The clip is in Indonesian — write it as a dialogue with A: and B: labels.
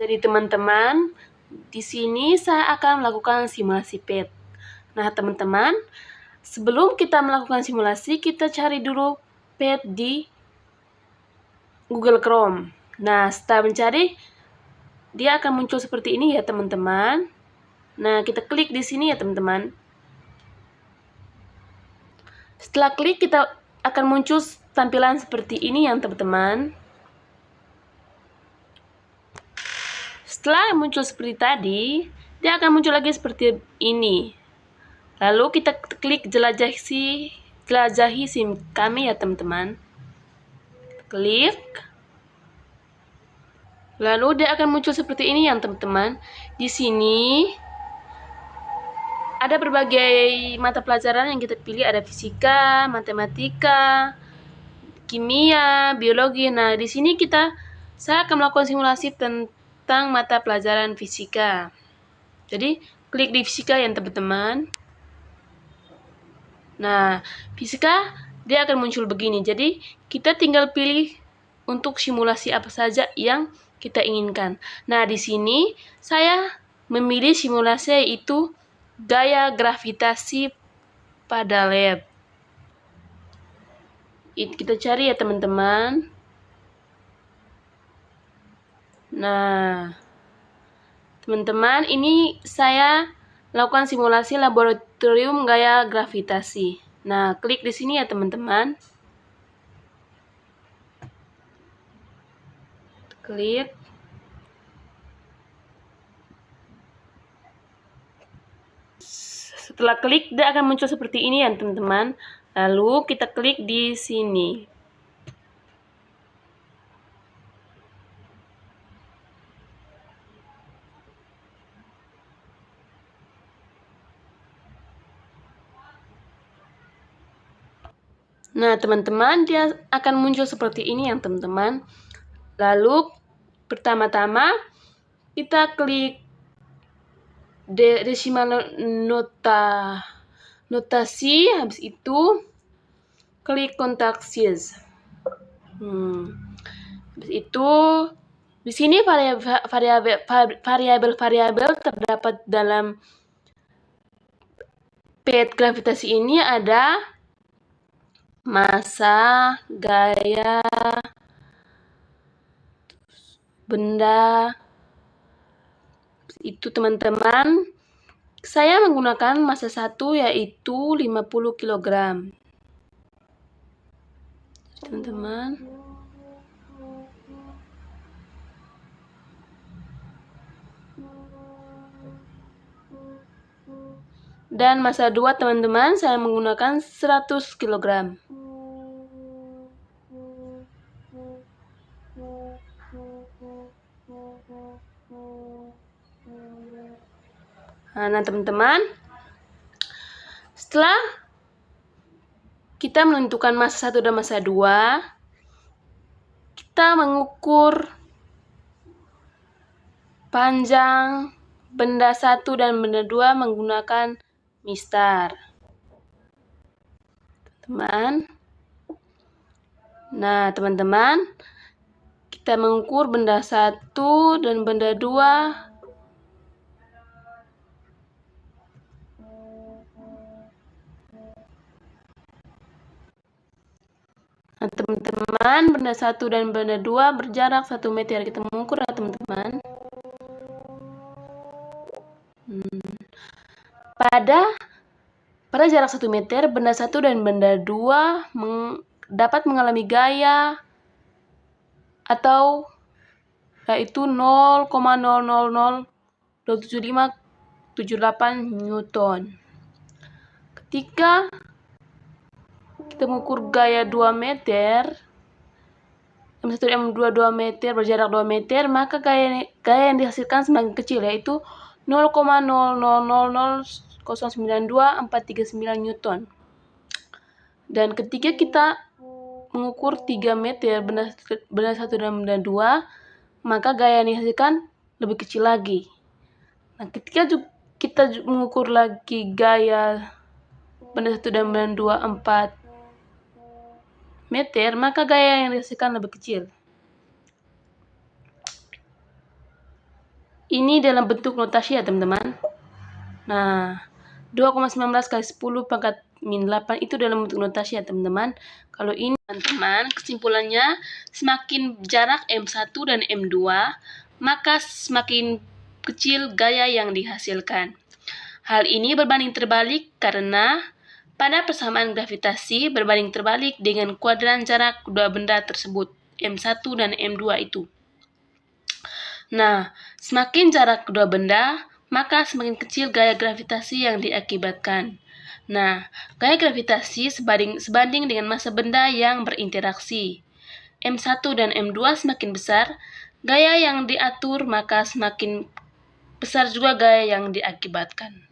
A: Jadi teman-teman, di sini saya akan melakukan simulasi PET. Nah teman-teman, sebelum kita melakukan simulasi, kita cari dulu PET di Google Chrome. Nah setelah mencari, dia akan muncul seperti ini ya teman-teman. Nah kita klik di sini ya teman-teman. Setelah klik, kita akan muncul tampilan seperti ini ya teman-teman. Setelah muncul seperti tadi, dia akan muncul lagi seperti ini. Lalu kita klik jelajahi SIM kami ya teman-teman. Klik. Lalu dia akan muncul seperti ini ya teman-teman. Di sini ada berbagai mata pelajaran yang kita pilih, ada fisika, matematika, kimia, biologi. Nah, di sini saya akan melakukan simulasi tentang mata pelajaran fisika. Jadi, klik di fisika ya teman-teman. Nah, fisika dia akan muncul begini. Jadi, kita tinggal pilih untuk simulasi apa saja yang kita inginkan. Nah, di sini saya memilih simulasi yaitu gaya gravitasi pada lab. Kita cari ya teman-teman. Nah, teman-teman, ini saya lakukan simulasi laboratorium gaya gravitasi. Nah, klik di sini ya teman-teman. Klik. Setelah klik, dia akan muncul seperti ini ya teman-teman. Lalu kita klik di sini. Nah teman-teman, dia akan muncul seperti ini ya teman-teman. Lalu pertama-tama kita klik desimal notasi, habis itu klik kontak series. Habis itu di sini variabel terdapat dalam PET gravitasi ini ada massa, gaya, benda. Itu teman-teman, saya menggunakan massa 1 yaitu 50 kg. Teman-teman. Dan massa 2 teman-teman, saya menggunakan 100 kg. Nah teman-teman, setelah kita menentukan massa 1 dan massa 2, kita mengukur panjang benda 1 dan benda 2 menggunakan mistar. Nah teman-teman, kita mengukur benda 1 dan benda 2 Nah teman-teman, benda 1 dan benda 2 berjarak 1 meter. Kita mengukur ya teman-teman. Pada jarak 1 meter, benda 1 dan benda 2 dapat mengalami gaya atau yaitu 0,0007578 Newton. Ketika kita mengukur gaya 2 meter, M1 dan M2 2 meter berjarak 2 meter, maka gaya yang dihasilkan semakin kecil, yaitu 0,000092439 Newton. Dan ketika kita mengukur 3 meter benda 1 dan benda 2, maka gaya yang dihasilkan lebih kecil lagi. Nah, ketika kita mengukur lagi gaya benda 1 dan benda 2 4 meter, maka gaya yang dihasilkan lebih kecil. Ini dalam bentuk notasi ya teman-teman. Nah, 2,19 kali 10 pangkat min 8 itu dalam bentuk notasi ya teman-teman. Kalau ini teman-teman, kesimpulannya semakin jarak M1 dan M2, maka semakin kecil gaya yang dihasilkan. Hal ini berbanding terbalik karena pada persamaan gravitasi berbanding terbalik dengan kuadran jarak kedua benda tersebut, M1 dan M2 itu. Nah, semakin jarak kedua benda, maka semakin kecil gaya gravitasi yang diakibatkan. Nah, gaya gravitasi sebanding dengan massa benda yang berinteraksi. M1 dan M2 semakin besar, gaya yang diatur maka semakin besar juga gaya yang diakibatkan.